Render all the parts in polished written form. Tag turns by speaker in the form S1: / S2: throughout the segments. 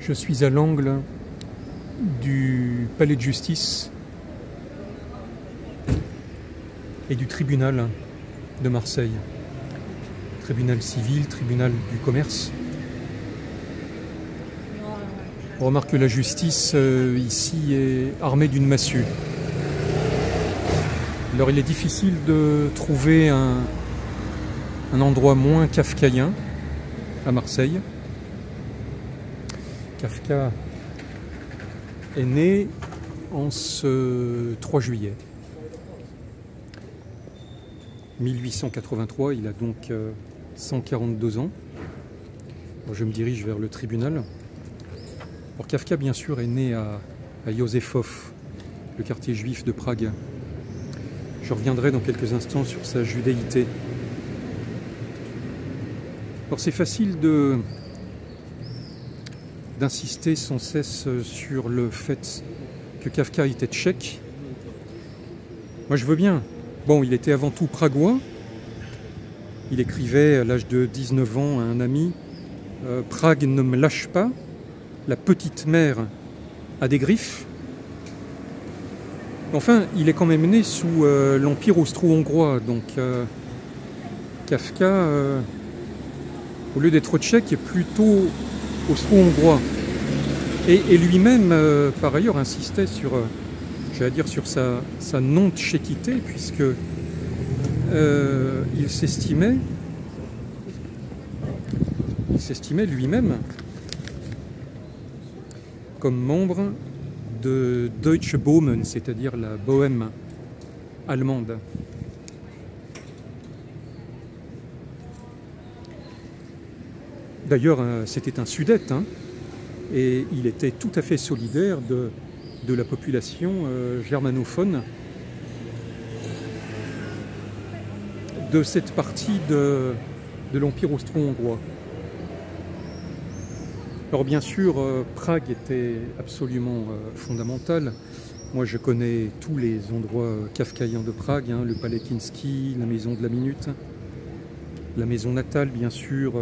S1: Je suis à l'angle du palais de justice et du tribunal de Marseille. Tribunal civil, tribunal du commerce. On remarque que la justice ici est armée d'une massue. Alors il est difficile de trouver un endroit moins kafkaïen à Marseille. Kafka est né en ce 3 juillet 1883, il a donc 142 ans. Alors je me dirige vers le tribunal. Alors Kafka, bien sûr, est né à Józefów, le quartier juif de Prague. Je reviendrai dans quelques instants sur sa judéité. Alors c'est facile d'insister sans cesse sur le fait que Kafka était tchèque. Moi je veux bien. Bon, il était avant tout pragois. Il écrivait à l'âge de 19 ans à un ami « Prague ne me lâche pas, la petite mère a des griffes ». Enfin, il est quand même né sous l'Empire austro-hongrois, donc Kafka, au lieu d'être tchèque, est plutôt austro-hongrois. Et lui-même, par ailleurs, insistait sur, j'allais dire, sur sa non-tchéquité, puisque il s'estimait lui-même comme membre de Deutsche Böhmen, c'est-à-dire la Bohème allemande. D'ailleurs, c'était un Sudète, hein, et il était tout à fait solidaire de la population germanophone de cette partie de l'Empire austro-hongrois. Alors bien sûr, Prague était absolument fondamental. Moi je connais tous les endroits kafkaïens de Prague, hein, le Palais Kinski, la Maison de la Minute, la maison natale bien sûr,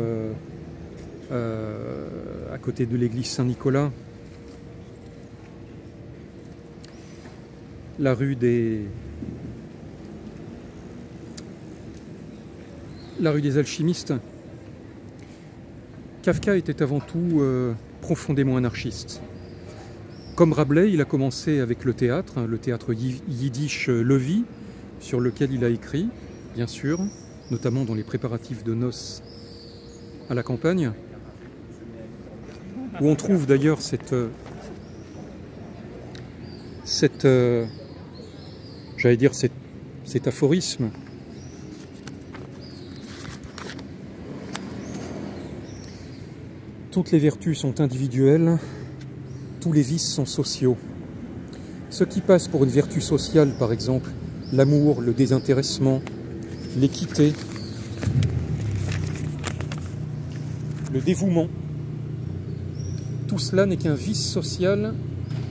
S1: à côté de l'église Saint-Nicolas, la rue des alchimistes. Kafka était avant tout profondément anarchiste. Comme Rabelais, il a commencé avec le théâtre yiddish Levi, sur lequel il a écrit, bien sûr, notamment dans les préparatifs de noces à la campagne, où on trouve d'ailleurs cet aphorisme. Toutes les vertus sont individuelles, tous les vices sont sociaux. Ce qui passe pour une vertu sociale, par exemple, l'amour, le désintéressement, l'équité, le dévouement, tout cela n'est qu'un vice social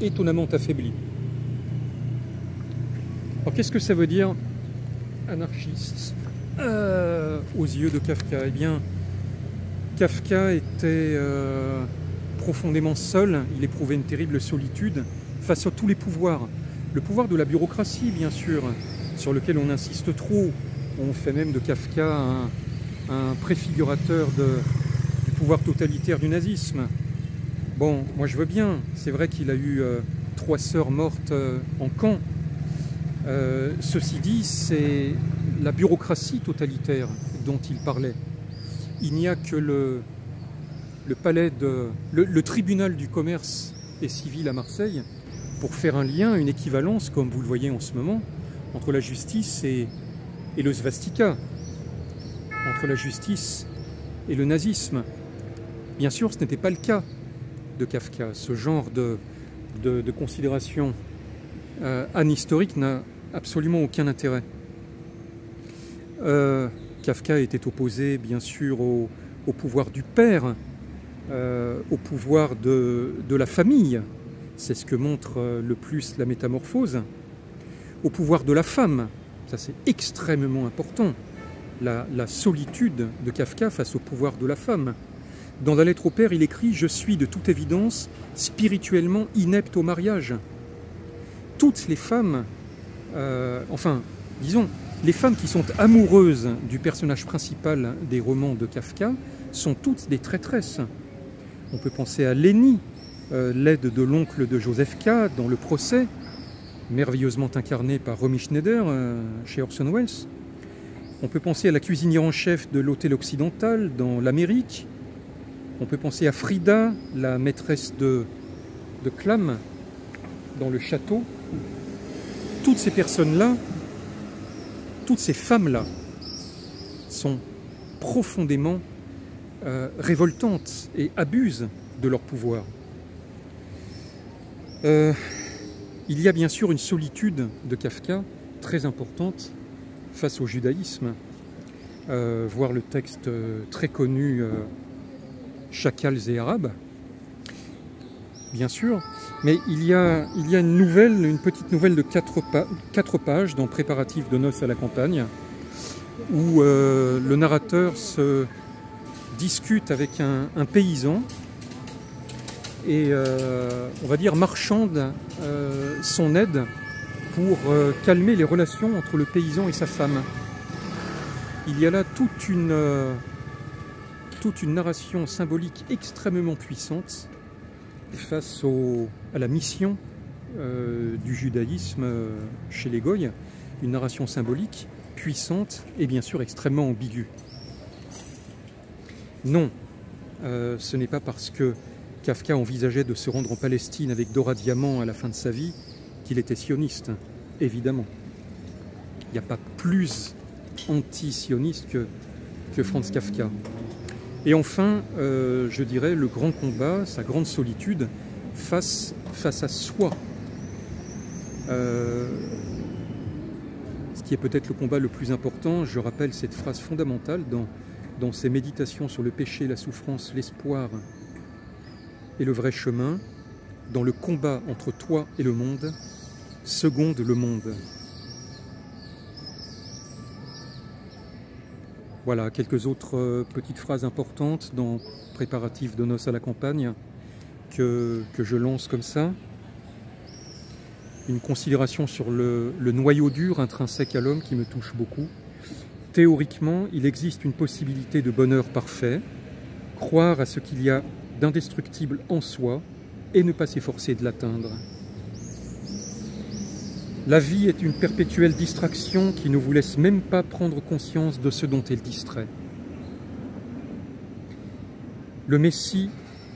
S1: étonnamment affaibli. Alors qu'est-ce que ça veut dire anarchiste aux yeux de Kafka? Eh bien, Kafka était profondément seul, il éprouvait une terrible solitude face à tous les pouvoirs. Le pouvoir de la bureaucratie, bien sûr, sur lequel on insiste trop. On fait même de Kafka un préfigurateur du pouvoir totalitaire du nazisme. Bon, moi je veux bien, c'est vrai qu'il a eu 3 sœurs mortes en camp. Ceci dit, c'est la bureaucratie totalitaire dont il parlait. Il n'y a que le tribunal du commerce et civil à Marseille pour faire un lien, une équivalence, comme vous le voyez en ce moment, entre la justice et le svastika, entre la justice et le nazisme. Bien sûr, ce n'était pas le cas de Kafka. Ce genre de considération anhistorique n'a absolument aucun intérêt. Kafka était opposé, bien sûr, au pouvoir du père, au pouvoir de la famille, c'est ce que montre le plus la métamorphose, au pouvoir de la femme, ça c'est extrêmement important, la solitude de Kafka face au pouvoir de la femme. Dans la lettre au père, il écrit « Je suis de toute évidence spirituellement inepte au mariage ». Toutes les femmes, disons, les femmes qui sont amoureuses du personnage principal des romans de Kafka sont toutes des traîtresses. On peut penser à Lénie, l'aide de l'oncle de Joseph K. dans Le Procès, merveilleusement incarné par Romy Schneider chez Orson Welles. On peut penser à la cuisinière en chef de l'Hôtel Occidental dans L'Amérique. On peut penser à Frida, la maîtresse de Clam dans Le Château. Toutes ces personnes-là, toutes ces femmes-là sont profondément révoltantes et abusent de leur pouvoir. Il y a bien sûr une solitude de Kafka très importante face au judaïsme. Voir le texte très connu Chacals et Arabes, bien sûr. Mais il y a une petite nouvelle de 4 pages dans Préparatifs de noces à la campagne, où le narrateur se discute avec un paysan et, on va dire, marchande son aide pour calmer les relations entre le paysan et sa femme. Il y a là toute une narration symbolique extrêmement puissante face à la mission du judaïsme chez les Goïs, une narration symbolique puissante et bien sûr extrêmement ambiguë. Non, ce n'est pas parce que Kafka envisageait de se rendre en Palestine avec Dora Diamant à la fin de sa vie qu'il était sioniste, évidemment. Il n'y a pas plus anti-sioniste que Franz Kafka. Et enfin, je dirais, le grand combat, sa grande solitude face à soi. Ce qui est peut-être le combat le plus important, je rappelle cette phrase fondamentale dans ses méditations sur le péché, la souffrance, l'espoir et le vrai chemin, dans le combat entre toi et le monde, seconde le monde. Voilà, quelques autres petites phrases importantes dans Préparatifs de noces à la campagne que je lance comme ça. Une considération sur le noyau dur intrinsèque à l'homme qui me touche beaucoup. Théoriquement, il existe une possibilité de bonheur parfait, croire à ce qu'il y a d'indestructible en soi et ne pas s'efforcer de l'atteindre. La vie est une perpétuelle distraction qui ne vous laisse même pas prendre conscience de ce dont elle distrait. Le Messie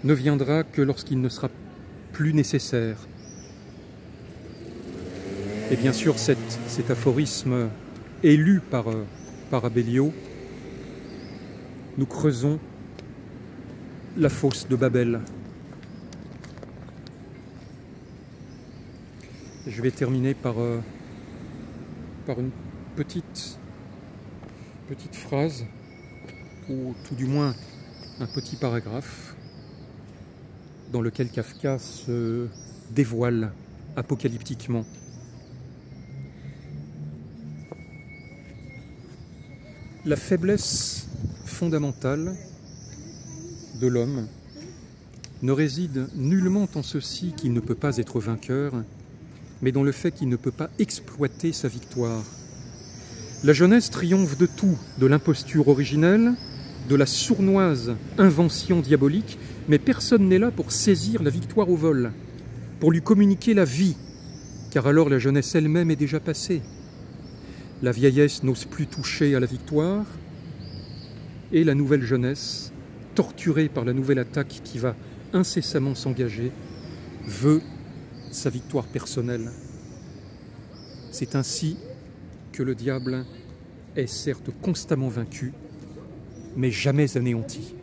S1: ne viendra que lorsqu'il ne sera plus nécessaire. Et bien sûr, cet aphorisme élu par Abellio, nous creusons la fosse de Babel. Je vais terminer par une petite phrase, ou tout du moins un petit paragraphe, dans lequel Kafka se dévoile apocalyptiquement. La faiblesse fondamentale de l'homme ne réside nullement en ceci qu'il ne peut pas être vainqueur, mais dans le fait qu'il ne peut pas exploiter sa victoire. La jeunesse triomphe de tout, de l'imposture originelle, de la sournoise invention diabolique, mais personne n'est là pour saisir la victoire au vol, pour lui communiquer la vie, car alors la jeunesse elle-même est déjà passée. La vieillesse n'ose plus toucher à la victoire, et la nouvelle jeunesse, torturée par la nouvelle attaque qui va incessamment s'engager, veut sa victoire personnelle. C'est ainsi que le diable est certes constamment vaincu, mais jamais anéanti.